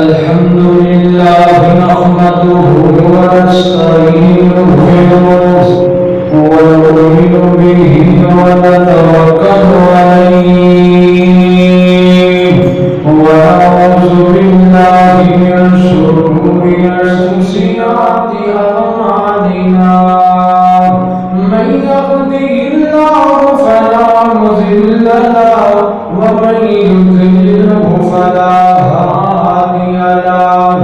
الحمد لله نحمده ونستعينه ونؤمن به ونتوكل عليه ونعوذ بالله من شرور أنفسنا وأعمالنا من يهده الله فلا مضل له ومن يضلله فلا هادي له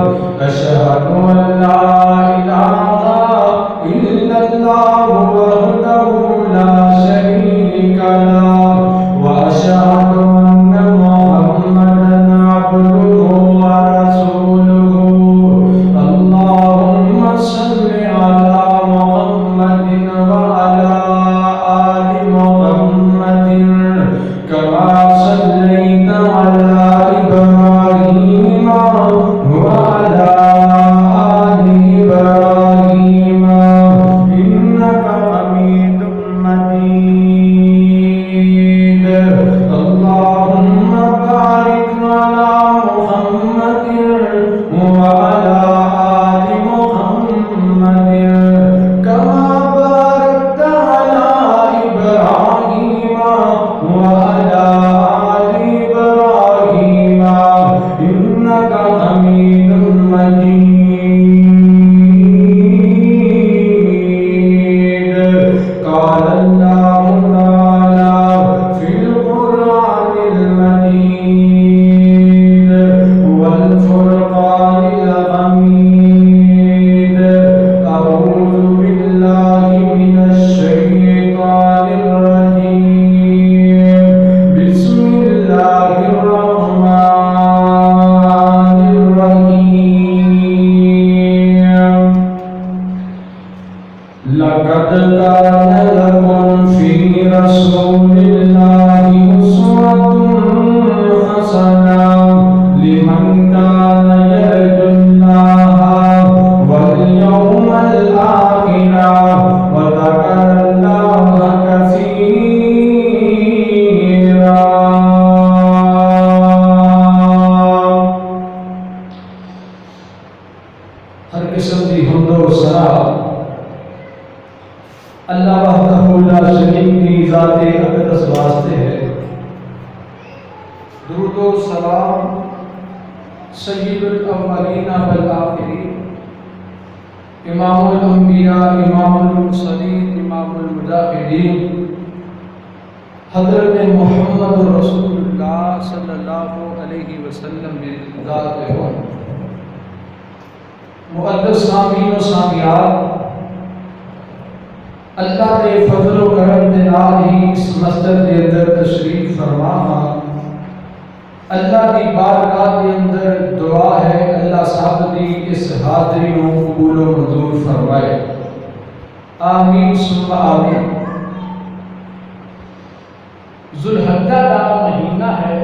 أشهد أن لا إله إلا الله وحده لا شريك له وأشهد أن محمدا عبده ورسوله اللهم صل على محمد وعلى آل محمد كما صليت على إبراهيم وعلى آل إبراهيم إنك حميد مجيد اللهم بارك على محمد وعلى آل محمد كما باركت على إبراهيم وعلى آل إبراهيم إنك حميد مجيد قال الله تعالى في القرآن المجيد والفرقان الحميد أعوذ بالله من الشيطان الرجيم بسم الله الرحمن الرحيم لقد كان لكم في رسول الله أسوة حسنة لمن كان يرجو الله واليوم الآخر وذكر الله كثيرا ہر قسم کی حمد و ثنا اللہ وحدہ لا شریک کی ذات اقدس واسطے ہے۔ درود و سلام سید الاولین والآخرین امام الانبیاء امام المرسلین امام المجاہدین حضرت محمد رسول اللہ صلی اللہ علیہ وسلم ذات ہو۔ مقدس سامعین و سامعات، اللہ کے فضل و کرم دے نال ہی اس مسجد کے اندر تشریف فرما ہاں۔ اللہ کی بارگاہ کے اندر دعا ہے اللہ صاحب دی اس حاضری کو قبول و منظور فرمائے، آمین ثم آمین۔ ذوالحجہ کا مہینہ ہے۔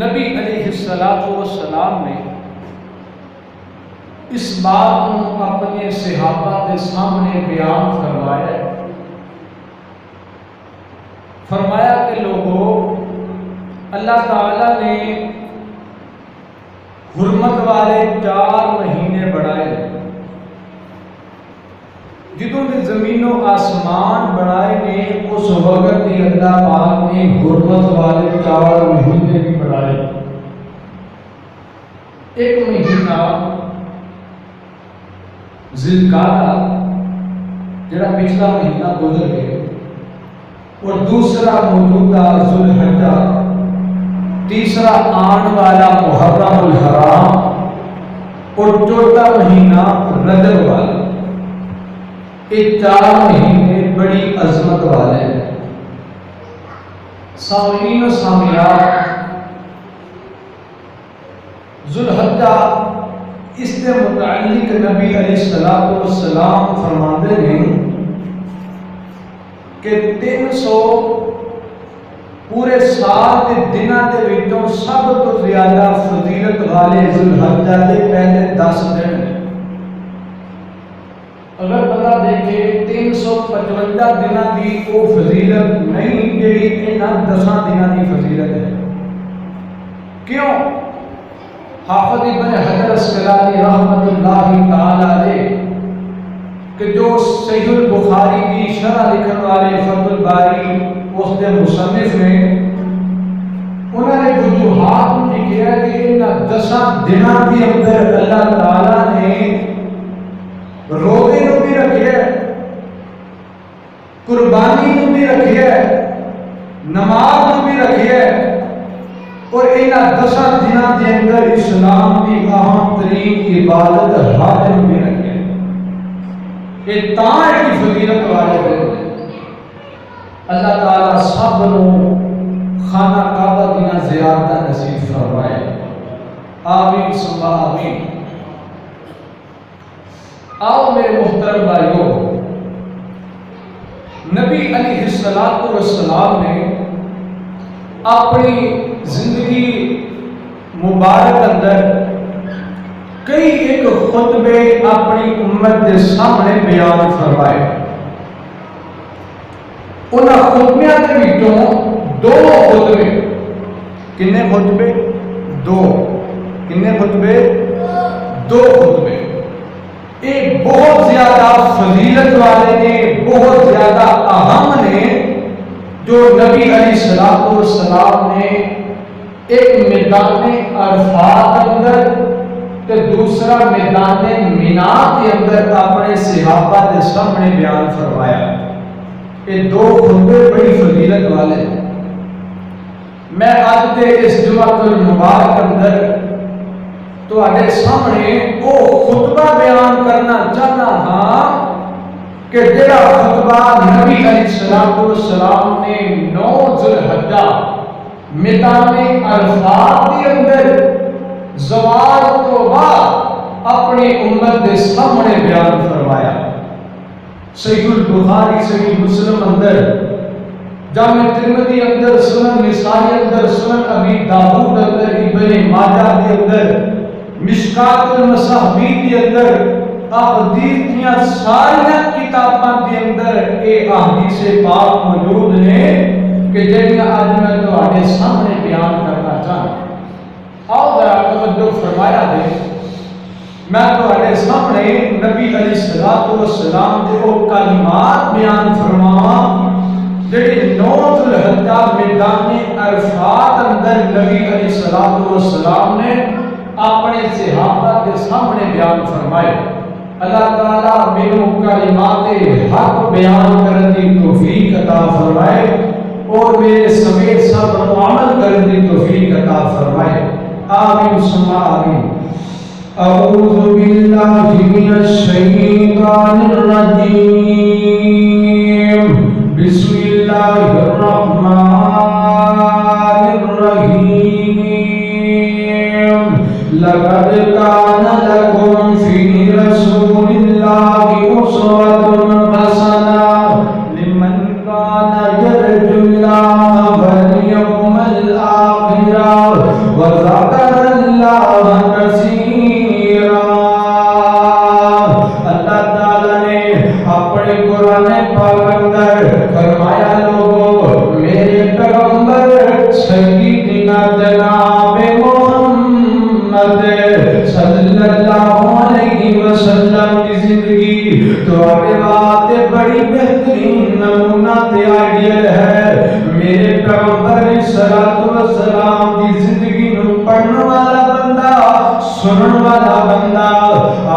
نبی علیہ السلام نے اس بات کو اپنے صحابہ کے سامنے بیان فرمایا کہ لوگوں، اللہ تعالیٰ نے حرمت والے 4 مہینے بڑھائے۔ جدوں نے زمین و آسمان بڑھائے نے اس وقت ہی اللہ پاک نے حرمت والے 4 مہینے بھی بڑھائے۔ ایک مہینہ ذوالقعدہ جڑا پچھلا مہینہ گزر گیا، اور دوسرا موجودہ ذوالحجہ، تیسرا آن والا محرم الحرام، اور چوتھا مہینہ رجب والا۔ یہ 4 مہینے بڑی عظمت والے ہیں۔ سامعین و سامعات، ذوالحجہ اس کے متعلق نبی علیہ السلام فرماتے ہیں کہ 300 پورے سال کے دنوں کے وچوں سب تو زیادہ فضیلت والے ذوالحجہ کے پہلے 10 دن ہیں۔ اگر بندہ دیکھے 355 دنوں کی وہ فضیلت نہیں جڑی انہاں 10 دنوں کی فضیلت ہے۔ حافظ ابن حجر اسقلانی رحمۃ اللہ تعالی علیہ کہ جو صحیح البخاری کی شرح لکھن والے فتح الباری اس کے مصنف نے انہوں نے وجوہات لکھا ہے کہ ان 10 دنوں کے اندر اللہ تعالی نے روزے کو بھی رکھا ہے، قربانی کو بھی رکھا ہے، نماز کو بھی رکھا ہے، اور ان 10 دنوں کے اندر اسلام کی اہم ترین عبادت حج کو بھی رکھا ہے۔ یہ تاں کی فضیلت والے دن اللہ تعالیٰ سب نو خانہ کعبہ دیا زیارتہ نصیب فرمائے، آمین ثم آمین۔ آؤ میرے محترم بھائیوں، نبی علیہ السلام نے اپنی زندگی مبارک اندر کئی ایک خطبے اپنی امت کے سامنے بیان فرمائے۔ ان خطبیاں کے وچوں 2 خطبے، کنے خطبے؟ 2 کنے خطبے؟ 2 خطبے ایک بہت زیادہ فضیلت والے نے، بہت زیادہ اہم نے، جو نبی علیہ السلام نے ایک میدان عرفات اندر تے دوسرا میدان مینا کے اندر اپنے صحابہ کے سامنے بیان فرمایا۔ یہ 2 خطبے بڑی فضیلت والے ہیں۔ میں آج کے اس جمعہ المبارک اندر تواڈے سامنے وہ خطبہ بیان کرنا چاہتا ہاں کہ جڑا خطبہ نبی علیہ السلام نے 9 ذوالحجہ میدان عرفات کے اندر زوال تو بعد اپنی امت کے سامنے بیان فرمایا۔ صحیح البخاری، صحیح مسلم اندر، جامع ترمذی اندر، سنن نسائی اندر، سنن ابی داؤد اندر، ابن ماجہ کے اندر، مشکات المصابیح کے اندر، احادیث کی ساری کتاباں کے اندر یہ احادیث پاک موجود ہیں کہ جنہیں آج میں تواڈے سامنے بیان کرنا چاہتا۔ آؤ ذرا توجہ فرمایا دے، میں تواڈے سامنے نبی علیہ السلام کے وہ کلمات بیان فرماواں جڑے 9 ذوالحجہ میدان عرفات اندر نبی علیہ السلام نے اپنے صحابہ کے سامنے بیان فرمائے۔ اللہ تعالیٰ میرے کلمات حق بیان کرنے کی توفیق عطا فرمائے اور میرے سمیت سب عمل کرنے کی توفیق عطا فرمائے، آمین ثم آمین۔ اعوذ باللہ من الشیطان الرجیم، بسم اللہ الرحمن الرحیم۔ لقد كان لكم في رسول الله أسوة حسنة لمن كان يرجو الله واليوم الآخر وذكر الله كثيرا۔ اللہ تعالیٰ نے اپنے قرآن پاک اندر فرمایا، لوگوں میرے پیغمبر سیدنا جناب صلی اللہ علیہ وسلم کی زندگی تو آتے بڑی بہترین نمونہ تے آئیڈیل ہے۔ میرے پیغمبر صلی اللہ علیہ وسلم کی زندگی نو پڑھنے والا بندہ، سنن والا بندہ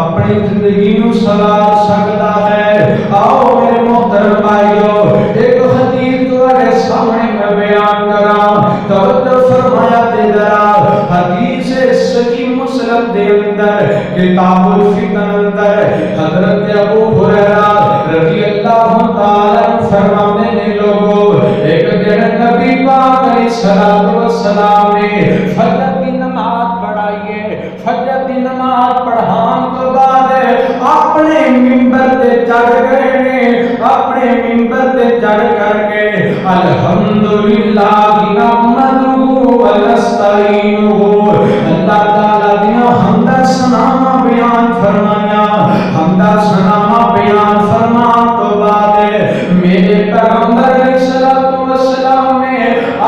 اپنی زندگی نو سوار سکتا ہے۔ آؤ میرے محترم بھائیو، ایک حدیث تمہارے سامنے میں بیان کراں، توجہ فرمایا تے ذرا۔ حدیث صحیح مسلم دے اندر کتاب الفتن اندر حضرت ابو ہریرہ رضی اللہ تعالی عنہ فرماتے ہیں، لوگوں ایک دن نبی پاک علیہ السلام نے فجر کی نماز پڑھائی ہے۔ فجر کی نماز پڑھان تو بعد اپنے منبر تے چڑھ گئے نے، اپنے منبر تے چڑھ کر کے الحمدللہ نحمدہ ونستعینہ، اللہ تعالیٰ دیا حمد ثنا بیان فرمایا۔ حمد ثنا بیان فرمان تو بعد میرے پیغمبر علیہ السلام نے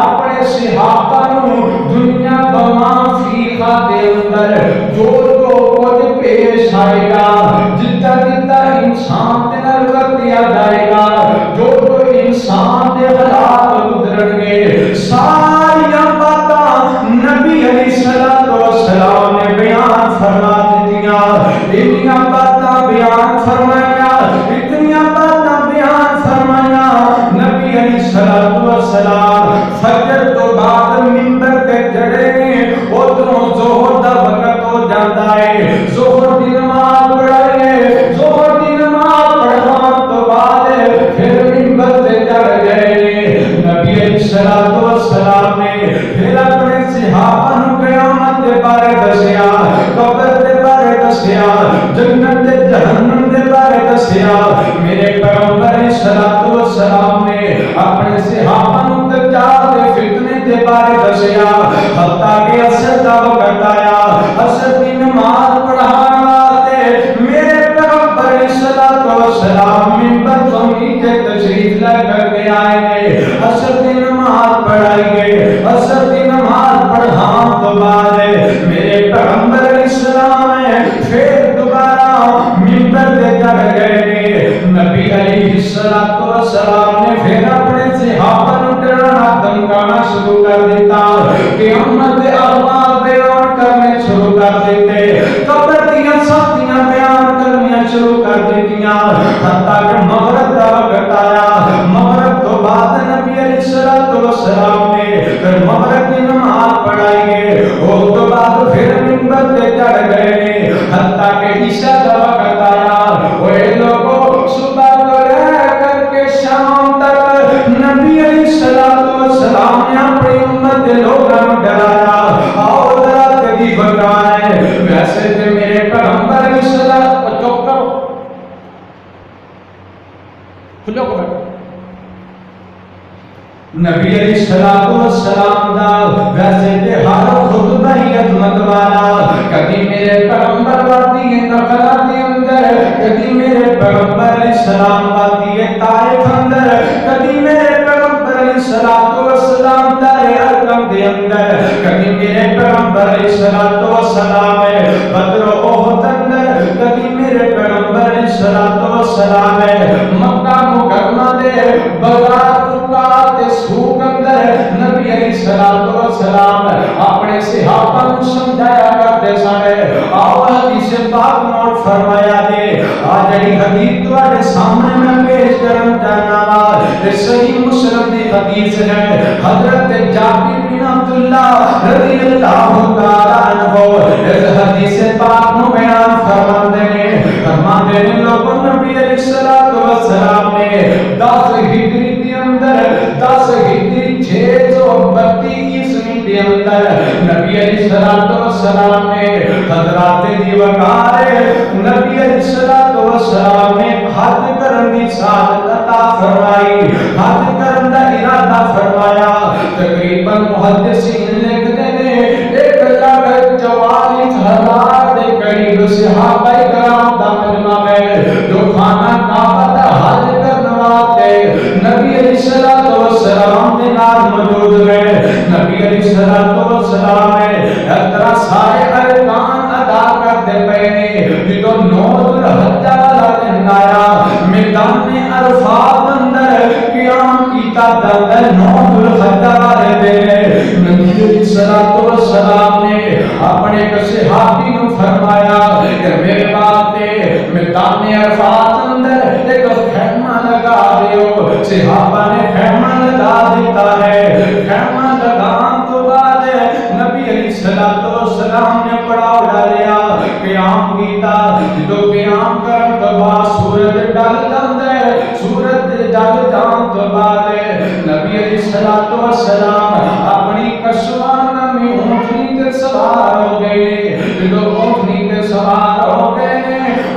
اپنے صحابہ نو دنیا بما فیہا دے اندر پیش آئے گا، جتا جتا انسان دے نال ورتیا جائے گا، جو انسان دے حالات گزرن گے، ساریاں باتاں نبی علیہ السلام نے بیان فرما دتیاں، اتنیاں باتاں بیان فرمایا، اتنیاں باتاں بیان فرمایا۔ نبی علیہ السلام فجر تو بعد منبر تے چڑھے نے، ادھروں ظہر دا وقت ہو جاتا ہے، ظہر دی نماز پڑھائے، ظہر دی نماز پڑھان تو بعد پھر منبر تے چڑھ گئے نے۔ نبی علیہ السلام نے پھر اپنے صحابہ نو قیامت دے بارے دسیا، قبر دے بارے دسیا، جنت تے جہنم دے بارے دسیا۔ میرے پیغمبر علیہ السلام نے اپنے صحابہ نو دجال دے فتنے دے بارے دسیا، حتیٰ کہ عصر دا وقت آیا، عصر دی نماز پڑھان واسطے میرے پیغمبر علیہ السلام منبر تو نیچے تشریف لے کر کے آئے نے، عصر دی نماز پڑھائی گئے، عصر دی نماز پڑھان تو بعد میرے پیغمبر علیہ السلام نے پھر دوبارہ منبر تے چڑھ گئے نے۔ نبی علیہ السلام نے پھر اپنے صحابہ نو ڈرانا دھمکانا شروع کر دیتا، قیامت دے احوال بیان کرنے شروع کر دیتے، قبر دیاں سختیاں بیان کرنیاں شروع کر دیتیاں، حتیٰ کہ مغرب دا وقت آیا۔ مغرب تو بعد نبی علیہ السلام نے پھر مغرب کی نماز پڑھائی گئے، اس تو بعد پھر منبر تے چڑھ گئے نے، حتیٰ کہ عشاء دا وقت آیا۔ اوے لوگوں، صبح کو لے کر کے شام تک نبی علیہ السلام نے اپنی امت دے لوگاں نو ڈرایا، آؤ ذرا کدی بتائیں، ویسے تے میرے پیغمبر علیہ السلام چپ کرو، کھلو کو بیٹھو۔ نبی علیہ السلام دا ویسے تے ہر خطبہ ہی عظمت والا، کبھی میرے پیغمبر وادی نخلا دے اندر، کبھی میرے پیغمبر علیہ السلام وادی طائف اندر، کبھی میرے پیغمبر علیہ السلام دار ارقم دے اندر، کبھی میرے پیغمبر علیہ السلام بدر و احد اندر، کبھی میرے پیغمبر علیہ السلام مکہ مکرمہ دے بازار رکعت سوق اندر نبی علیہ السلام اپنے صحابہ کو سمجھایا کرتے سن۔ آؤ حدیث پاک نوٹ فرمایا دے، آج جڑی حدیث تواڈے سامنے میں پیش کرن چاہنا وا، یہ صحیح مسلم دی حدیث ہے۔ حضرت جابر بن عبداللہ رضی اللہ تعالی عنہ اس حدیث پاک نو بیان فرماندے نے لوگوں، نبی علیہ السلام نے 10 ہجری دے اندر 10 ہجری 632 عیسوی دے اندر نبی علیہ السلام نے حضرات دی وقار نبی علیہ السلام نے حج کرن دی سعادت عطا فرمائی، حج کرن دا ارادہ فرمایا۔ تقریباً محدثین لکھتے نے 1,44,000 دے قریب صحابہ کرام دا مجمع ہے جو خانہ کعبہ دا حج کرن واسطے نبی علیہ السلام دے نال موجود رہے۔ نبی علیہ السلام نے اس طرح سارے ارکان ادا کرتے پئے نے، جدوں 9 ذوالحجہ والا دن آیا، میدان عرفات اندر قیام کیتا جاتا ہے 9 ذوالحجہ والے دن۔ نبی علیہ السلام نے اپنے ایک صحابی نو فرمایا کہ میرے واسطے میدان عرفات اندر ایک خیمہ لگا دیو۔ صحابہ نے خیمہ لگا دیتا ہے۔ خیمہ لگان تو بعد نبی علیہ السلام نے پڑاؤ ڈالیا، قیام کیتا۔ جو قیام کرن تو بعد سورج ڈل جاندا ہے، سورج ڈل جان تو بعد نبی علیہ السلام اپنی کشوان میں اونٹنی تے سوار ہو گئے۔ جو اونٹنی تے سوار ہو گئے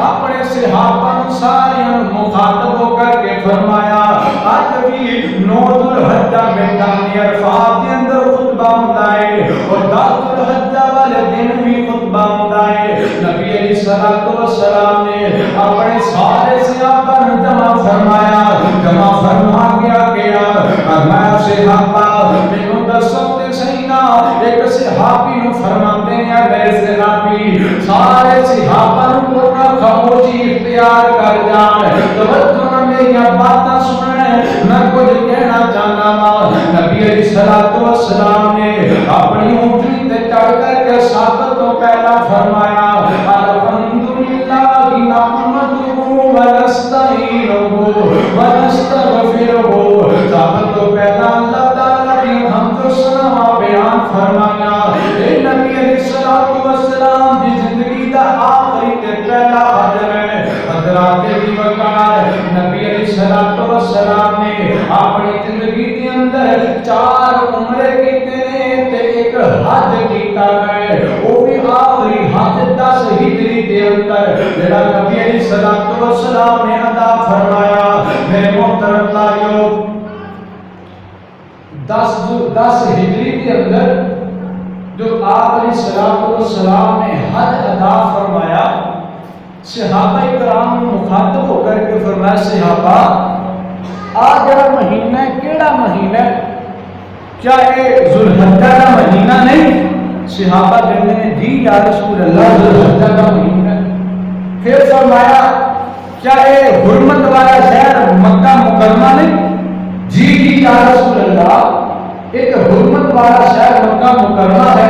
اپنے صحابہ ساریاں مخاطب ہو کر کے فرمایا، آج بھی 9 ذوالحجہ میدان عرفات کے اندر خطبہ ہوتا ہے اور 10 ذوالحجہ والے دن بھی خطبہ ہوتا ہے۔ نبی علیہ السلام نے اپنے سارے صحابہ نے جمع فرمایا، جمع فرما گیا کہ میں صحابہ میں دسو تے سینا ایک صحابی نو فرماتے ہیں میرے صحابی سارے صحابہ نو پورا خاموشی اختیار کر جان توجہ نہ میری باتاں سننے میں کچھ کہنا چاہتا ہوں نبی علیہ الصلوۃ والسلام نے اپنی اونٹنی تے چڑھ کر کے سابت تو پہلا فرمایا الحمدللہ نحمدہ ونستعینہ ونستغفرہ سابت تو پہلا اللہ تعالی کی حمد و ثنا بیان فرمایا اے نبی علیہ الصلوۃ والسلام دی زندگی دا آخری تے پہلا حجر ہے حضرات دی وقار نبی علیہ الصلوۃ والسلام نے اپنی زندگی دے اندر 4 عمرے کیتے نے تے ایک حج کیتا ہے وہ بھی آخری حج 10 ہجری دے اندر جڑا نبی علیہ الصلوۃ والسلام نے ادا فرمایا میرے محترم بھائیو 10 ہجری کے اندر جو آپ علیہ الصلوۃ والسلام نے حج ادا فرمایا صحابہ کرام مخاطب ہو کر کے فرمایا صحابہ آج جڑا مہینہ ہے کیڑا مہینہ ہے کیا یہ ذوالحجہ کا مہینہ نہیں صحابہ کہتے ہیں جی یا رسول اللہ ذوالحجہ کا مہینہ ہے پھر فرمایا کیا یہ حرمت والا شہر مکہ مکرمہ نہیں جی جی یا رسول اللہ ایک حرمت والا شہر مکہ مکرمہ ہے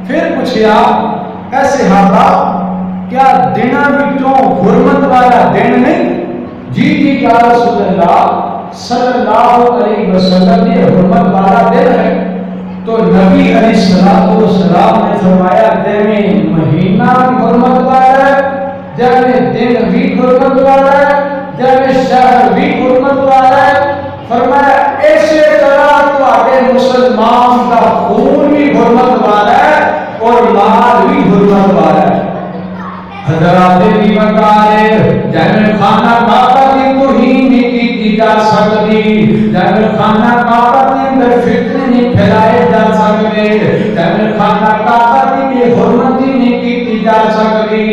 پھر پوچھیا اے صحابہ کیا دنوں وچوں حرمت والا دن نہیں جی جی یا رسول اللہ صلی اللہ علیہ وسلم یہ حرمت والا دن ہے تو نبی علیہ الصلوۃ والسلام نے فرمایا دن مہینہ حرمت والا ہے جب دن بھی حرمت والا ہے جب شہر بھی حرمت والا ہے فرمایا ایسے طرح تواڈے مسلمان کا خون بھی حرمت والا ہے اور مال بھی حرمت والا ہے حضرات دی وقار جنت خانہ کعبہ کی توہین نہیں کی جا سکتی جنت خانہ کعبہ کے اندر فتنے نہیں پھیلائے جا سکتے جنت خانہ کعبہ کی بے حرمتی نہیں کی جا سکتی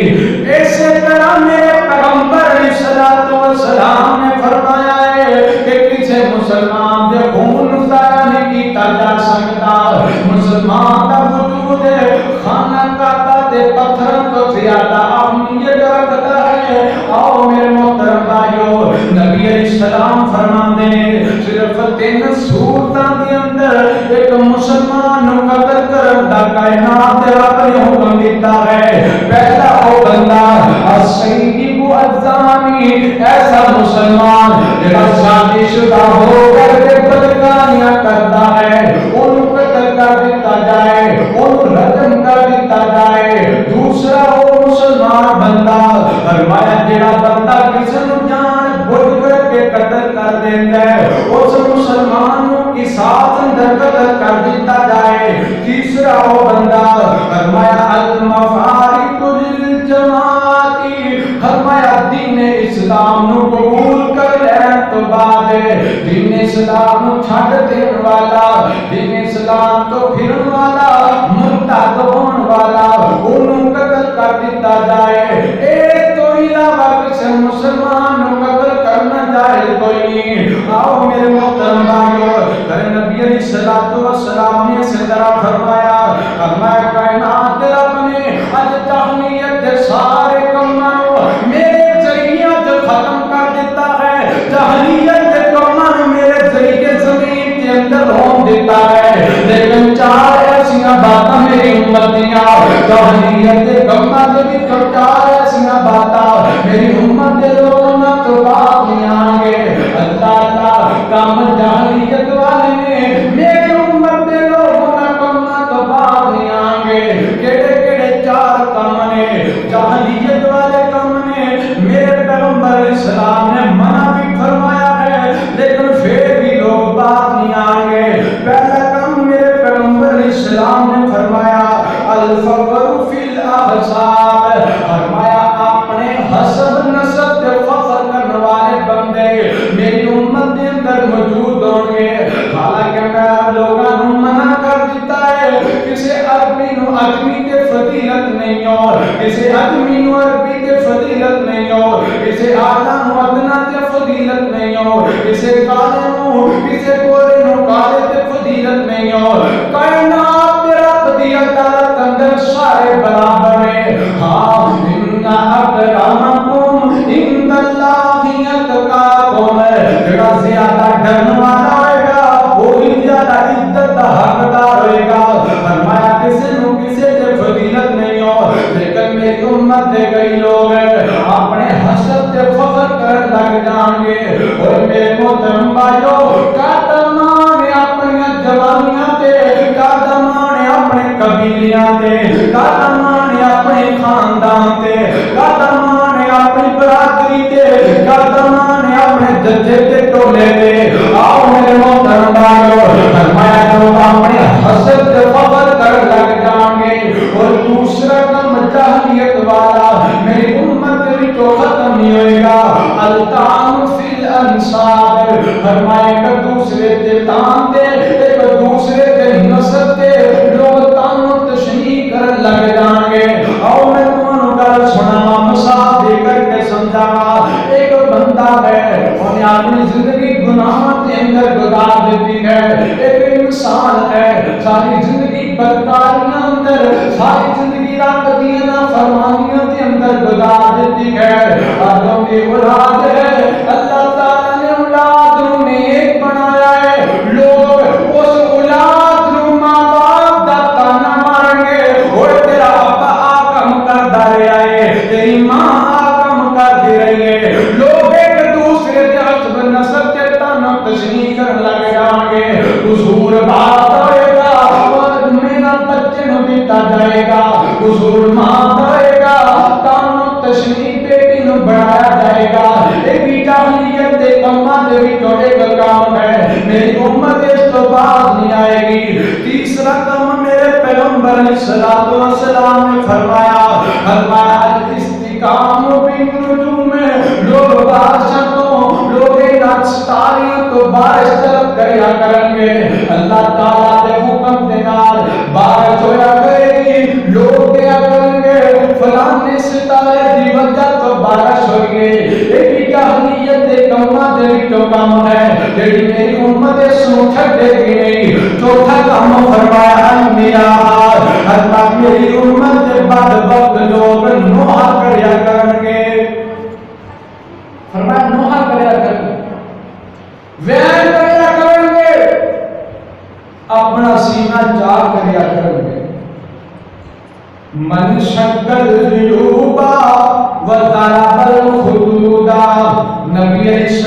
ایسے طرح میرے پیغمبر علیہ الصلوۃ والسلام نے فرمایا ہے کہ کسی مسلمان دے خون ضائع نہیں کیتا جا سکتا مسلمان کا وجود خانہ کعبہ دے پتھر تو زیادہ اہمیت رکھتا ہے آؤ میرے محترم بھائیو نبی علیہ السلام فرماتے ہیں صرف 3 صورتاں دے اندر ایک مسلمان نو قتل کرن دا کائنات رب نے حکم دیتا ہے پہلا وہ بندہ السیب الزانی ایسا مسلمان جڑا شادی شدہ ہو کر کے بدکاریاں کرتا ہے انہوں قتل کر دیتا جائے انہوں رجم کر دیتا جائے دوسرا وہ مسلمان بندہ فرمایا جڑا بندہ کسی نو جان بوجھ کر کے قتل کر دیتا ہے اس مسلمان کی ساتھ اندر قتل کر دیتا جائے تیسرا وہ بندہ فرمایا المفارق للجماعت فرمایا دین اسلام نو قبول کر لین تو بعد دین اسلام نو چھڈ دین والا دین اسلام تو پھرن والا مرتد ہون والا انہوں قتل کر دیتا جائے اے تو علاوہ کسی مسلمان نو قتل کرنا جائز کوئی نہیں آؤ میرے محترم بھائیو نبی علیہ الصلوۃ والسلام نے اس طرح فرمایا فرمایا کائنات رب نے اج تہنیت دے سارے کماں نو میرے ذریعے تے ختم کر دیتا ہے جہلیت دے کماں نو میرے ذریعے زمین کے اندر ہون دیتا ہے لیکن 4 ایسیاں باتاں میری امت دیاں جہلیت دے کماں دے وچ 4 ایسیاں باتاں میری امت دے لوگاں نہ تو باقی نہیں آن گے اللہ اللہ کام جہلیت والے نے میری امت دے لوگوں نہ کماں تو باقی نہیں آن گے کیڑے کیڑے 4 کام نے جہلیت والے کام نے میرے پیغمبر علیہ السلام نے منع بھی فرمایا ہے لیکن پھر بھی لوگ بات نہیں آن گے پہلا کام میرے پیغمبر علیہ السلام نے فرمایا الفقر فی الاحساب فرمایا اپنے حسب نسب تے فخر کرنے والے بندے میری امت کے اندر موجود ہوں گے حالانکہ میں لوگوں کو منع کر دیتا ہے کسی عربی نو عجمی تے فضیلت نہیں ہو کسی عجمی نو عربی تے فضیلت نہیں ہو کسی اعلیٰ نو ادنا تے فضیلت نہیں ہو کسی کالے نو کسی گورے نو کالے تے فضیلت نہیں ہو کائنات قبیلیاں تے قدم آنے اپنے خاندان تے قدم آنے اپنی برادری تے قدم آنے اپنے جتھے تے ٹولے تے آؤ میرے محترم بھائیو فرمایا جو اپنے حسد تے فخر کر لگ جائیں گے اور دوسرا کم جاہلیت والا میری امت بھی تو ختم نہیں ہوئے گا التام فی الانصاب فرمائے کہ دوسرے تے تان دے ایک دوسرے تے نسب تے لوگ تان و تشریح کر لگ جائیں گے اور میں تمہوں گل سنا مثال دے کر کے سمجھا ایک بندہ ہے انہیں اپنی زندگی گناہ کے اندر گزار دیتی ہے ایک انسان ہے ساری زندگی بدکاریاں اندر ساری زندگی رات دینا فرمانیاں کے اندر گزار دیتی ہے آدم کی اولاد ہے اللہ تعالیٰ نے اولاد رو نیک بنایا ہے لوگ اس اولاد رو ماں باپ دا تانا ماریں گے اور تیرا ابا آکم کر دارے آئے تیری ماں آکم کر دی رہی ہے لوگ ایک دوسرے کے عصب نسب کے تانا تشریح کر لگ جائیں گے حضور بات ہوئے گا اور میرا بچے نو دیتا جائے گا حضور ماں ہوئے گا تانا تشریح بیٹی نو بڑھایا جائے گا ایک جاہلیت دے کمہ دے بھی تو ایک کام ہے میری امت اس تو باز نہیں آئے گی تیسرا کام میرے پیغمبر علیہ السلام نے فرمایا الاستقام بالنجوم لوگ بارشاں تو لوگ ستاریاں تو بارش طلب کریا کریں گے اللہ تعالیٰ دے حکم دے نال بارش ہویا کرے گی لوگ کیا کریں گے فلانے ستارے دی وجہ تو بارش ہوگی ایک جاہلیت دے کمہ دے بھی تو کام ہے جیڑی میری امت سنو چھڑے گی نہیں چوتھا کام فرمایا انبیاء اللہ میری امت دے بعد وقت لوگ نوحہ کریا کریں گے فرمایا نوحہ کریا کریں گے وین کریا کریں گے اپنا سینہ چاک کریا کریں گے من شکل ذیوبا وضرب الخدودا نبی علیہ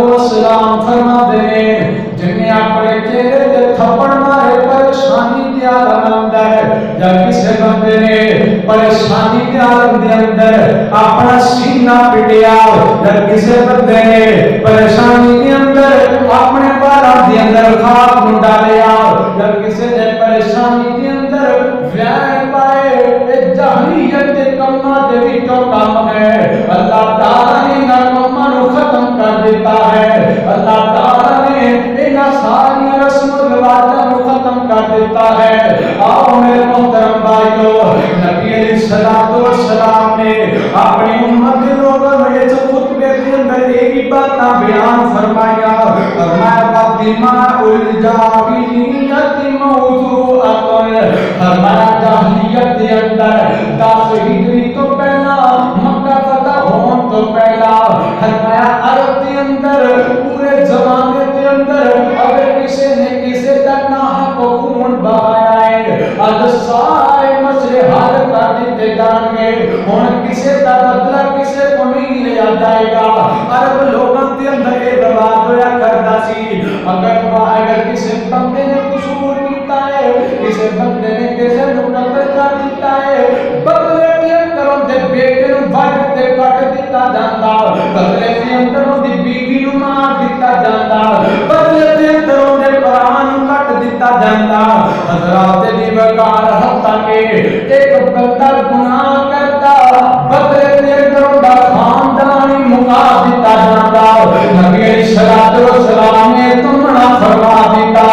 السلام فرما دے جنہیں اپنے چہرے دے تھپڑ مارے پریشانی دی عالم اندر یا کسے بندے نے پریشانی دی عالم دے اندر اپنا سینہ پٹیا یا کسے بندے نے پریشانی دی اندر اپنے بالا دی اندر خاک ڈالیا یا کسے نے پریشانی دی اندر وین پائے جاہلیت دے کمہ دے بھی تو کام ہے اللہ تعالیٰ نے انہاں کمہ نو ختم کر دیتا ہے اللہ تعالیٰ نے انہاں ساری رسم و رواجاں نو ختم کر دیتا ہے آؤ میرے محترم بھائیو نبی علیہ السلام نے اپنی امت کے لوگوں میں جو خطبے کے اندر ایک بات بیان فرمایا دماء الجاہلیت موضوعۃ فرمایا جاہلیت کے اندر 10 ہجری تو پہلا مکہ فتح ہون تو پہلا فرمایا عرب کے اندر پورے زمانے کے اندر اگر کسی نے کسی کا ناحق خون بہایا ہے اب سارے مسئلے حل کر دیتے جان گے ہن کسی کا بدلہ کسی کو نہیں لیا جائے گا عرب لوگوں کے اندر یہ رواج ہوا کرتا سی اگر کسی بندے نے قصور کیتا ہے کسی بندے نے کسی نو قتل کر دیتا ہے بدلے کے اندر ان دے بیٹے نو وڈ تے کٹ دیتا جاندا بدلے کے اندر ان دی بیوی نو مار دیتا جاندا بدلے کے اندر ان دے پراں نو کٹ دیتا جاندا حضرات دی وقار حتا کہ ایک بندہ گناہ کرتا بدلے کے اندر ان دا خاندان ہی مکا دیتا جاندا نبی علیہ السلام نے تمنا فرما دیتا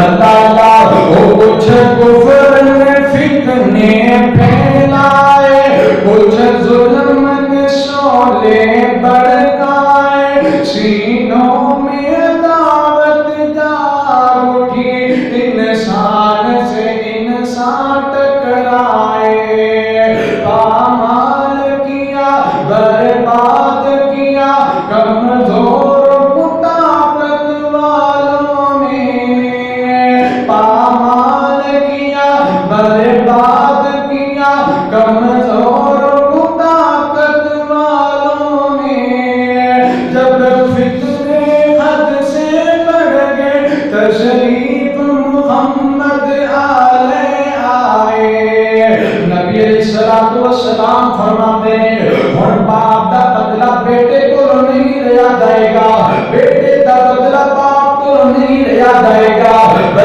اللہ وہ کچھ کفر میں فتنے پھیلائے کچھ ظلم کے شعلے بڑھائے سینوں میں دعوت جاگ اٹھی انسان سے انسان ٹکرائے پامال کیا برباد کیا کمزور کمزور کو طاقت والوں نے جب فتنے حد سے بڑھ گئے تشریف محمد آلے آئے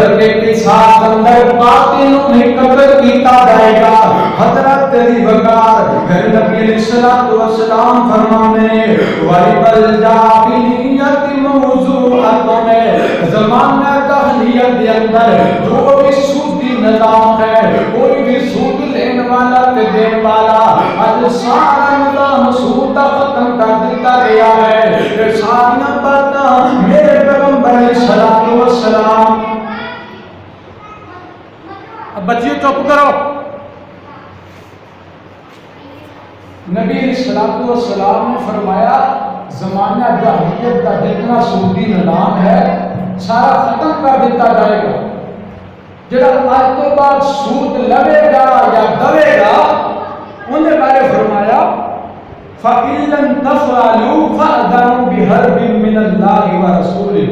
گھر کے ساتھ اندر قاتلوں میں قتل کیتا جائے گا. حضرت علی وقار پھر نبی علیہ الصلوۃ والسلام فرمانے وَلِبَلْ جَاهِلِيَّةِ مَوْضُوعَةٌ میں زمانہ جاہلیت کے اندر جو بھی سودی نظام ہے کوئی بھی سود لینے والا تے دینے والا آج سارا نظام سود کا ختم کر دیتا گیا ہے. یہ ساری باتیں میرے پیغمبر علیہ الصلوۃ والسلام. اب بچیو چپ کرو. نبی علیہ الصلوۃ والسلام نے فرمایا زمانہ جاہلیت کا جتنا سودی نظام ہے سارا ختم کر دیتا جائے گا. جڑا آج تو بعد سود لگے گا یا دوے گا انہیں بارے فرمایا فَإِن لَّمْ تَفْعَلُوا فَأْذَنُوا بِحَرْبٍ مِّنَ اللَّهِ وَرَسُولِهِ.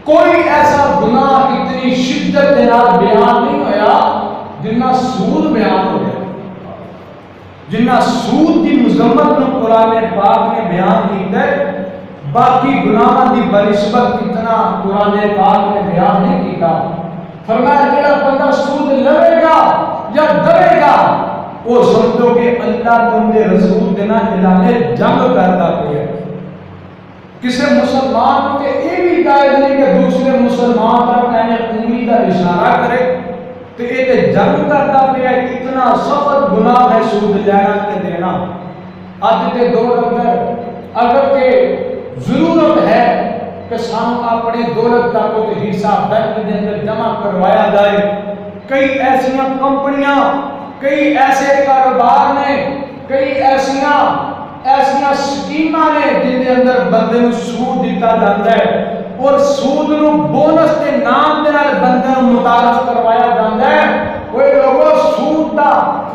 کوئی ایسا گناہ اتنی شدت کے ساتھ بیان نہیں ہوا جنہ سود بیان ہو گیا. جنہ سود کی مذمت میں قرآن پاک نے بیان کیتا ہے باقی گناہاں دی بنسبت کتنا قرآن پاک نے بیان نہیں کیتا. فرمایا جڑا بندہ سود لے گا یا دے گا وہ سمجھو کہ اللہ تمہارے رسول کے نام اعلان جنگ کرتا پیا. کسی مسلمان کو کہ یہ بھی جائز نہیں کہ دوسرے مسلمان پر اپنے امید کا اشارہ کرے تو یہ جنگ کرتا پیا. اتنا سخت گناہ ہے سود لینا کے دینا. آج کے دور اندر اگر کہ ضرورت ہے کہ سانو اپنے دولت کا کوئی حصہ بینک کے اندر جمع کروایا جائے. کئی ایسی کمپنیاں کئی ایسے کاروبار نے کئی ایسیاں سکیماں نے جن کے اندر بندے کو سود دیتا جاتا ہے اور سود نو بونس کے نام دے نال بندے کو متعارف کروایا جاتا ہے. وہ لوگوں سود دا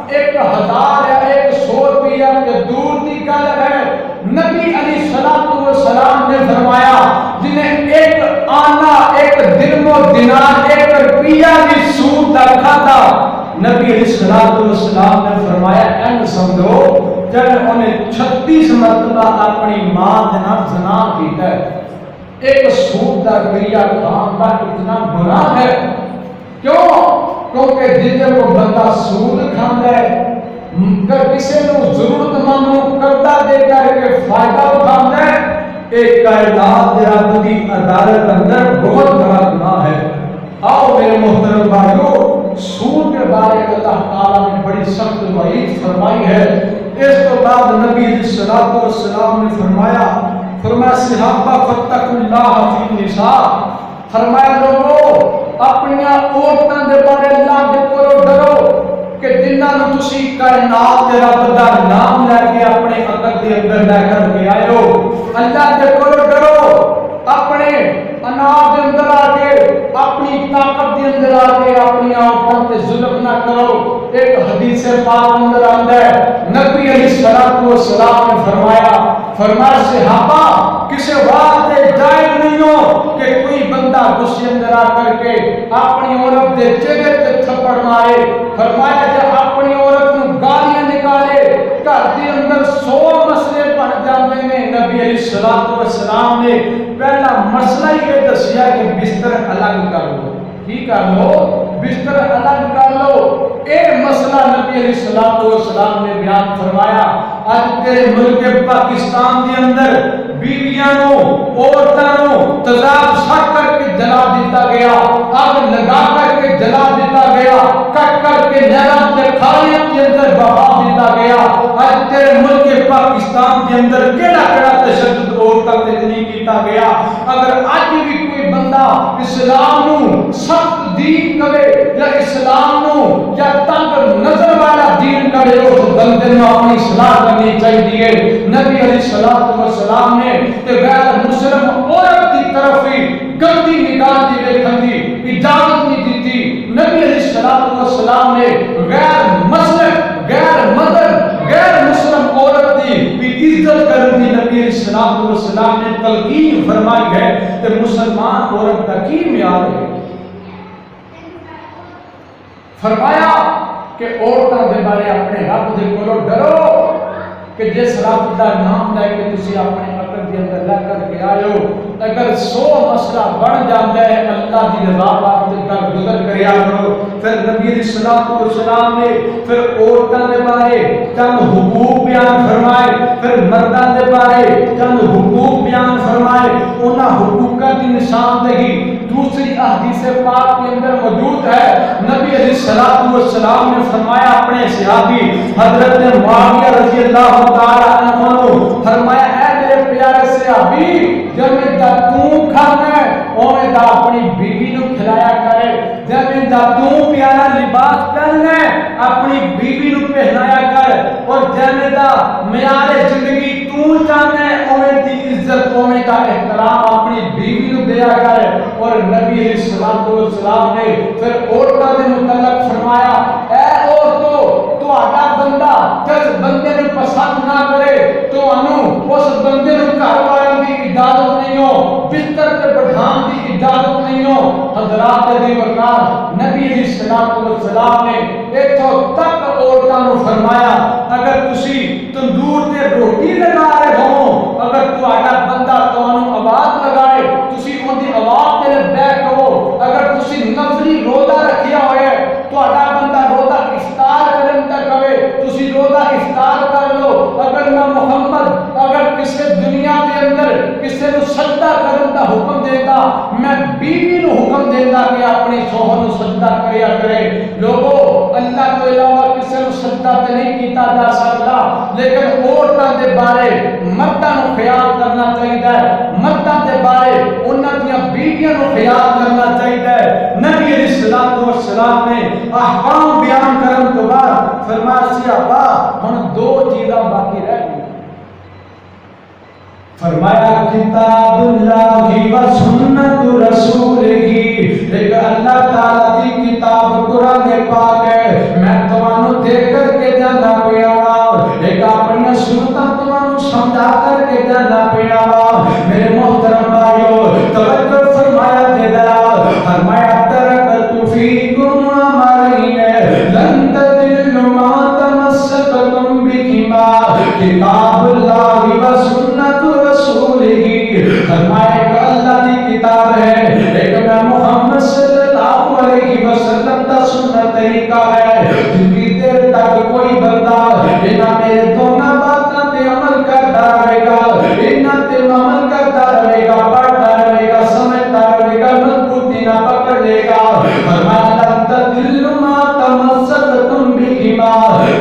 1000 یا 100 روپیہ کے دور کی گل ہے. نبی علیہ الصلوۃ والسلام نے فرمایا جنہیں ایک آنا ایک درم و دینار 1 روپیہ بھی سود دا کھاتا نبی علیہ الصلوۃ والسلام نے فرمایا این سمجھو جب انہیں 36 مرتبہ اپنی ماں کے نال زنا کیتا ہے. ایک سود دا کریا کھان کا اتنا گناہ ہے. کیوں؟ کیونکہ جن کو بندہ سود کھاندا ہے اگر کسی کو ضرورت مند کرتا دے کر کے فائدہ اٹھاتا ہے ایک کائنات رب کی عدالت اندر بہت بڑا گناہ ہے. آؤ میرے محترم بھائیو سود کے بارے اللہ تعالیٰ نے بڑی سخت وعید فرمائی ہے. اس کے بعد نبی علیہ الصلوۃ والسلام نے فرمایا صحابہ فاتقوا اللہ فی النساء. فرمایا لوگو اپنی عورتوں کے بارے اللہ کے کولوں ڈرو کہ جنہاں نو تسی کائنات دے رب دا نام لے کے اپنے عقل دے اندر لے کر کے آئے ہو. اللہ کے کولوں ڈرو. اپنے اناج دے اندر آ کے اپنی طاقت دے اندر آ کے اپنی عورتوں تے ظلم نہ کرو. ایک حدیث پاک اندر آندا ہے نبی علیہ الصلوۃ والسلام نے فرمایا صحابہ کسی واسطے جائز نہیں ہو کہ کوئی بندہ غصے اندر آ کر کے اپنی عورت دے چہرے تے تھپڑ مارے. فرمایا جب اپنی عورت نو گالیاں نکالے گھر دے اندر 100 مسئلے بن جاندے نے. نبی علیہ الصلوۃ والسلام نے پہلا مسئلہ یہ دسیا کہ بستر الگ کر لو. کی کر لو؟ بستر الگ کر لو. اے مسئلہ نبی علیہ الصلوۃ والسلام نے بیان فرمایا. آج تیرے ملک پاکستان کے اندر بیویاں نو عورتاں نو تیزاب سٹ کر کے جلا دیتا گیا, آگ لگا کر کے جلا دیتا گیا, کٹ کر کے نہراں تے کھالیاں کے اندر بہا دیتا گیا. آج تیرے ملک پاکستان کے اندر کیڑا تشدد عورتاں تے نہیں کیتا گیا. اگر اج بھی کوئی بندہ اسلام نو سخت دین کرے یا اسلام نو یا تنگ نظر والا دین کرے اس بندے نو اپنی اصلاح کرنی چاہیے. نبی علیہ الصلوۃ والسلام نے تے غیر مسلم عورت کی طرف ہی گندی نگاہ دی ویکھن دی اجازت نہیں دیتی. نبی علیہ الصلوۃ والسلام نے غیر مسلم غیر مدر غیر مسلم عورت کی عزت کرن دی نبی علیہ الصلوۃ والسلام نے تلقین فرمائی ہے. تے مسلمان عورت کا کی معیار ہے؟ فرمایا کہ عورتوں کے بارے اپنے رب دے کولوں ڈرو کہ جس رب دا نام لے کے تسی اپنے عقل کے اندر لے کر کے آئے ہو اگر 100 مسئلہ بڑھ جاتا ہے اللہ کی رضا واسطے کر گزر کریا کرو. پھر نبی علیہ الصلوۃ والسلام نے پھر عورتوں کے بارے چند حقوق بیان فرمائے, پھر مردوں کے بارے چند حقوق بیان فرمائے. انہاں حقوقاں کی نشاندہی دوسری احادیث پاک کے اندر موجود ہے. نبی علیہ الصلوۃ والسلام نے فرمایا اپنے صحابی حضرت معاویہ رضی اللہ تعالی عنہ کو فرمایا اے میرے پیارے صحابی جب تو کھانا ہے اوے دا اپنی بیوی نو کھلایا کرے, جب تو پیارا لباس پہننا ہے اپنی بیوی نو پہنایا کر, اور جب دا معیار زندگی تو چاہنا ہے اوے دی عزت اوے کا احترام اپنی بیوی نو دیا کر. اور نبی علیہ الصلوۃ والسلام نے پھر عورتوں کے متعلق فرمایا اے عورتوں تہاڈا بندہ جس بندے نو پسند نہ کرے تو انو اس بندے نو گھر والوں کی اجازت نہیں ہو, بستر تے بٹھان کی اجازت نہیں ہو. حضرات عزیز وقار نبی علیہ الصلوۃ والسلام نے ایتھوں تک عورتوں نو فرمایا اگر تسی تندور تے روٹی لگا رہے ہو اگر تہاڈا بندہ تانوں آواز لگائے تسی اون دی آواز تے بیٹھو, اگر تسی نفلی روزہ رکھیا ہوئے تہاڈا بندہ روزہ افطار کرن تک کہے تسی روزہ افطار کر لو. اگر میں محمد اگر کسی دنیا کے اندر کسی نو سجدہ کرن دا حکم دیتا میں بیوی نو حکم دیتا کہ اپنی شوہر نو سجدہ کریا کرے. لوگو اللہ تو علاوہ کسی نو سجدہ تے نہیں کیتا جا سکتا, لیکن عورتاں دے بارے مرداں نو خیال کرنا چاہیے, مرداں دے بارے انہاں دیاں بیویاں نو خیال کرنا چاہیے. نبی علیہ الصلوۃ والسلام نے احکام بیان کرن تو بعد فرمایا صحابہ ہن 2 چیزاں باقی رہ گئی. فرمایا کتاب اللہ و سنت رسول ہی, ایک اللہ تعالیٰ کی کتاب قرآن پاک ہے میں تمہانوں دے کر کے جانا پیا وا, ایک اپنی سنتاں تمہانوں سمجھا کر کے جانا پیا وا. میرے محترم بھائیو توجہ فرمایا دے درا فرمایا ترکت فیکم امرین لن تضلوا ما تمسکتم بہما کتاب اللہ و سنت رسول ہی. فرمایا کہ اللہ کی کتاب ہے ایک میں محمد صلی اللہ علیہ وسلم کا سنت طریقہ ہے جتنی دیر تک کوئی بندہ انہاں میرے دونوں باتاں تے عمل کرتا رہے گا, انہاں تے عمل کرتا رہے گا, پڑھتا رہے گا, سمجھتا رہے گا, مضبوطی نہ پکڑ لے گا. فرمایا لن تضلوا ما تمسکتم بہما,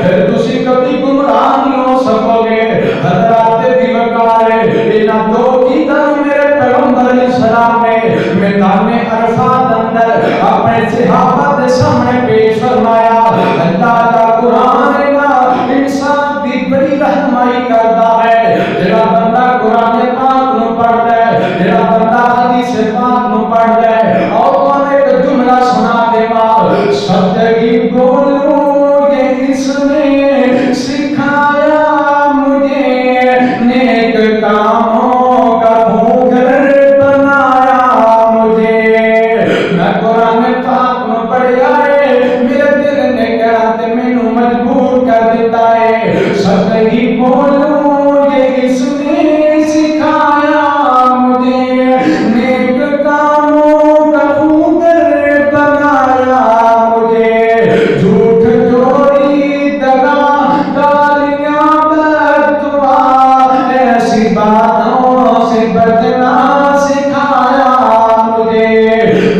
پھر تسی کبھی گمراہ نہیں ہو سکو گے. حضرات دی وقار انہاں 2 چیزاں میرے پیغمبر علیہ السلام نے میدان عرفات اندر اپنے صحابہ کے سامنے پیش فرمایا. اللہ کا قرآن ہے نا انسان کی بڑی رہنمائی کرتا ہے. جڑا بندہ قرآن پاک نو پڑھتا ہے, جڑا بندہ حدیث پاک نو پڑھتا ہے, اور ایک جملہ سنا دے گا سچی بولو یہ اس نے سکھایا مجھے نیک کاموں کا بھوگر بنایا مجھے. میں قرآن پاک نو پڑھیا ہے میرے دل نے کہا تے مینوں مجبور کر دیتا ہے. سچی بولو یہ اس نے سکھایا مجھے نیک کاموں کا بھوگر بنایا مجھے. جھوٹ چوری دغا گالیاں بددعا ایسی باتوں سے بچنا سکھایا مجھے.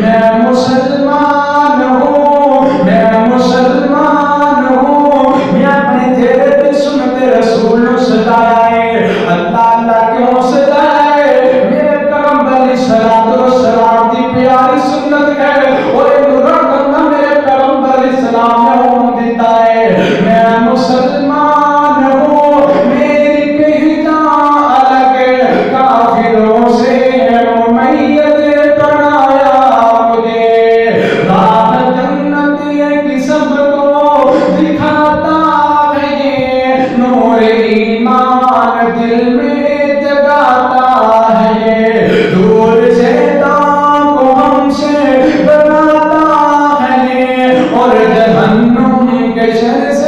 میں مسلمان ہوں, میں مسلمان ہوں, میں اپنے چہرے پہ سنت رسول سجایا ہے. اللہ اللہ کیوں سجایا ہے؟ میرے پیغمبر علیہ الصلوۃ والسلام کی پیاری سنت ہے اور ایک رنگ میرے پیغمبر علیہ السلام نے ہم دیتا ہے. میں مسلمان ہوں, میری پہچان الگ ہے, کافروں سے ممیز بنایا مجھے. راہ جنت کی سب کو دکھاتا ہے یہ نور ایمان دل میں جگاتا ہے یہ. دور شیطان کو ہم سے بناتا ہے یہ, اور جہنم کے شر سے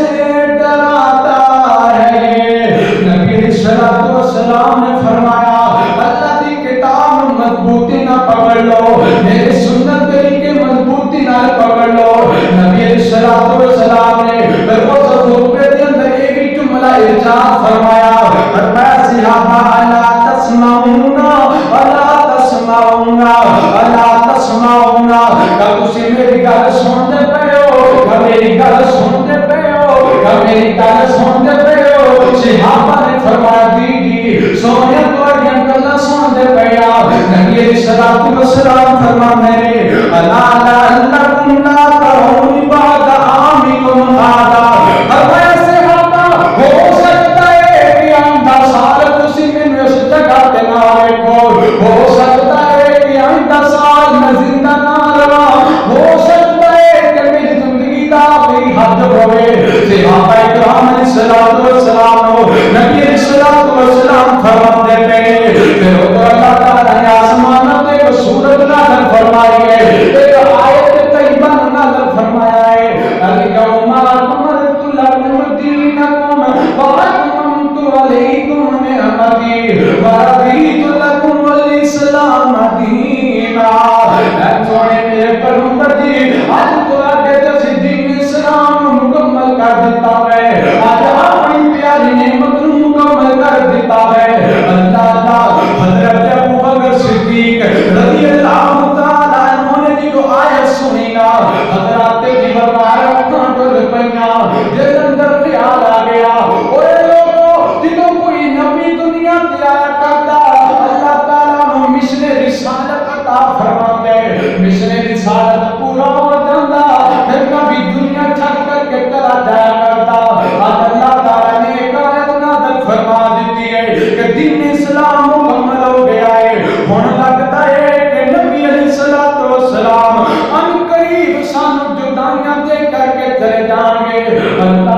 گل سنتے پے ہو میری گل سنتے پے ہو صحابہ نے فرمایا جی سونے تواڈیاں گلاں سنتے پے آ نبی علیہ الصلوۃ والسلام فرماندے نے الا لعلکم لا ترون بعد عامکم هذا فرمایا صحابہ ہو سکتا ہے کہ آئندہ سال تسی مینوں اس جگہ تے نہ ویکھو ہو سکتا ہے کہ آئندہ سال میں زندہ نہ رہاں ہو سکتا ہے کہ میری زندگی دا کوئی حد ہوئے صحابہ کرام علیہ الصلوۃ والسلام نبی علیہ الصلوۃ والسلام فرماتے ہیں پھر اللہ تعالی نے آسمانوں تے ایک سورت نازل فرمائی ہے ایک آیت طیبہ نازل فرمایا ہے اليوم اکملت لکم دینکم واتممت علیکم نعمتی ورضیت لکم الاسلام دینا اے سونے میرے پیغمبر جی آج تواڈے تے دین اسلام مکمل کر دیتا ہے آج اپنی پیاری نعمت مکمل کر دیتا ہے اللہ حضرت ابو بکر صدیق رضی اللہ تعالی عنہ نے جو آیت سنی نا حضرت کی بکار اکھاں ڈل پئیاں دل اندر خیال آ گیا اوے لوگو جدوں کوئی نبی دنیا تے آیا کردا اللہ تعالی نو مشن رسالت عطا فرماندے مشن رسالت پورا ہو جاندا پھر کبھی دنیا چھڈ کر کے چلا جایا کردا اللہ تعالی نے ایک آیت نازل فرما دیتی ہے کہ دین اسلام مکمل ہو گیا ہے ہن لگتا ہے کہ نبی علیہ الصلوۃ والسلام ان قریب سانو جدائیاں دے کر کے چلے جان گے اللہ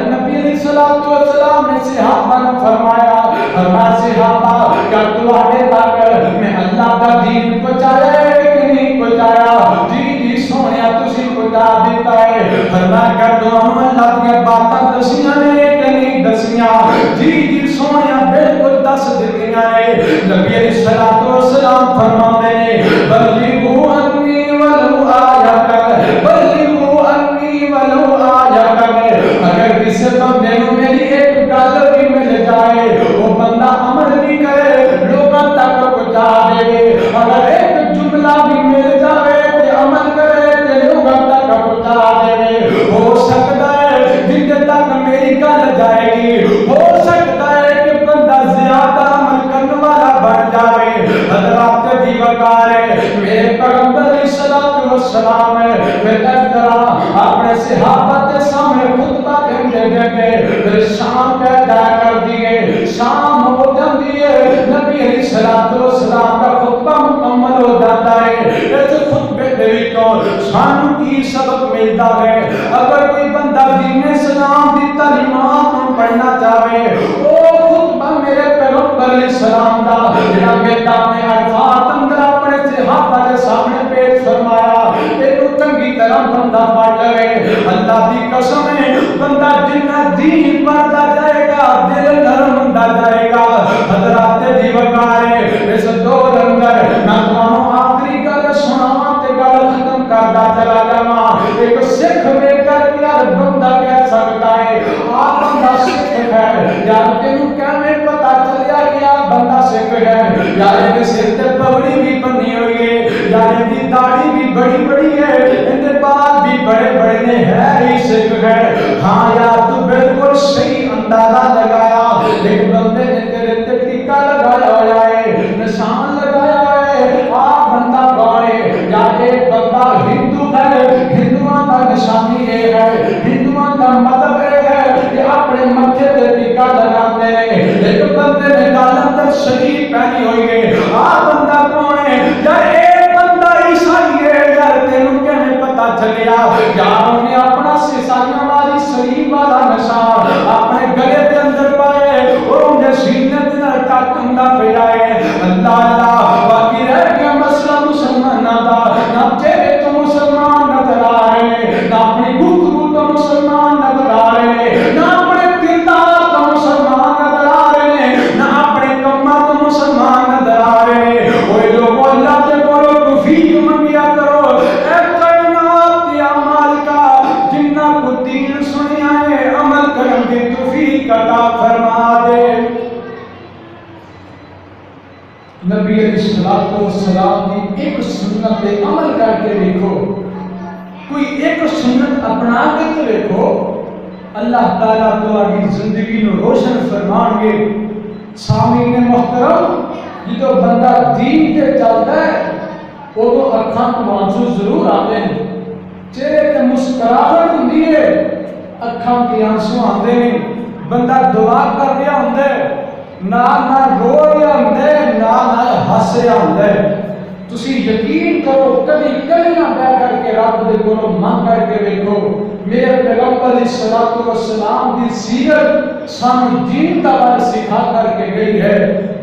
نبی علیہ الصلوۃ والسلام نے صحابہ نے فرمایا صحابہ کیا تواڈے تک میں اللہ دا دین پہنچایا ہے کہ نہیں پہنچایا جی سونیا تسی پہنچا دیتا ہے فرمایا کہ تانوں اللہ دی باتاں دسیاں نے کہ نہیں دسیاں جی سونیا بالکل دس دتیاں نے نبی علیہ الصلوۃ والسلام فرماندے نے بلغوا انی ولو آیۃ بلغوا انی ولو آیۃ اگر کسی بندے نوں میری ایک گل بھی مل جائے وہ بندہ عمل نہیں کرے لوگوں تک پہنچا دے اگر ایک جملہ بھی مل جائے تے عمل کرے تے لوگوں تک پہنچا دے ہو سکتا ہے جن تک میری گل جائے گی ہو سکتا ہے کہ بندہ زیادہ عمل کرنے والا بن جائے حضرات دی وقار ہے میرے پیغمبر علیہ الصلوۃ والسلام پھر اس طرح اپنے صحابہ کے سامنے خطبہ دیندے پھر شام پہ جایا کر دیے شام ہو جاتی ہے نبی علیہ الصلوۃ والسلام کا خطبہ مکمل ہو جاتا ہے اس خطبے دے وچوں سانوں کی سبق ملتا ہے اگر کوئی بندہ دین اسلام دی تعلیمات پڑھنا چاہے وہ خطبہ میرے پیغمبر علیہ السلام دا جڑا بیٹا نے الفاظ اندر اپنے صحابہ کے سامنے پیش فرمایا اینو چنگی طرح بندہ پڑھ لے اللہ دی قسم ہے بندہ جنہ دین پڑھتا جائے گا دل نرم ہوتا جائے گا حضرات دی وقار ہے اس دور اندر میں تمہوں آخری گل سناواں تے گل ختم کردا چلا جاواں ایک سکھ میں کر کے بندہ کہہ سکتا ہے آ بندہ سکھ ہے یار تینوں کیویں پتہ چلیا گیا بندہ سکھ ہے یار اس دے سر تے پگڑی بھی بنی ہوئی ہے یار اس دی داڑھی بھی بڑی بڑی ہے اس دے بال بھی بڑے بڑے نے ہے ہی سکھ ہے ہاں یار تو بالکل صحیح اندازہ لگایا ایک بندے نے تیرے تے ٹیکا لگایا ہوا ہے نشان لگایا ہوا ہے آ بندہ کون ہے یار ایک بندہ ہندو ہے ہندوؤں کا نشانی یہ ہے ہندوؤں کا مطلب یہ ہے کہ اپنے ماتھے تے ٹیکا لگاتے ہیں ایک بندے نے گالندر شریف پہنی ہوئی ہے آ بندہ کون ہے یار ایک بندہ عیسائی ہے یار تینوں کیویں پتہ چلیا یار انہیں اپنا عیسائیوں والی شریف والا نشان اپنے گلے کے اندر پائے اور انہیں سینے تے نال ٹک ہوندا پیا ہے اللہ اللہ باقی رہ گیا مسئلہ مسلماناں دا نہ چہرے تو مسلمان نظر آ رہے ہیں نہ اپنی گفتگو تو مسلمان نظر آ رہے ہیں نہ اپنے کردار تو مسلمان نظر آ رہے ہیں نہ اپنے کماں تو مسلمان نظر آ رہے ہیں اوے لوگوں اللہ کے کولوں توفیق منگیا کرو اے کائنات یا مالکا جنہ کو دین سنیا ہے عمل کرن دی توفیق عطا فرما دے نبی علیہ الصلوۃ والسلام کی ایک سنت پہ عمل کر کے دیکھو کوئی ایک سنت اپنا کے تو دیکھو، اللہ تعالیٰ تمہاری زندگی نو روشن فرمان گے۔ سامعین محترم، یہ تو بندہ دین تے چلتا ہے وہ تو اکھاں تو آنسو ضرور آتے ہیں، چہرے تے مسکراہٹ ہوندی ہے، اکھاں تے آنسو آندے ہیں، بندہ دعا کر رہا ہوندا ہے، نال رو رہا ہوندا ہے، نال ہس رہا ہوندا ہے۔ تسی یقین کرو کبھی کلیاں بیٹھ کر کے رب دے کولوں منگ کر کے دیکھو، میرے پیغمبر علیہ الصلوۃ والسلام دی سیرت سانو دین دا بار سکھا کر کے گئی ہے۔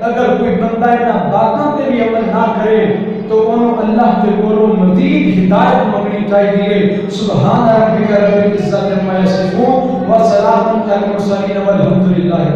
اگر کوئی بندہ انہاں باتاں تے بھی عمل نہ کرے تو انہوں اللہ کے کولوں مزید ہدایت منگنی چاہیے۔ سبحان ربک رب العزت عما یصفون وسلام علی المرسلین والحمد للہ۔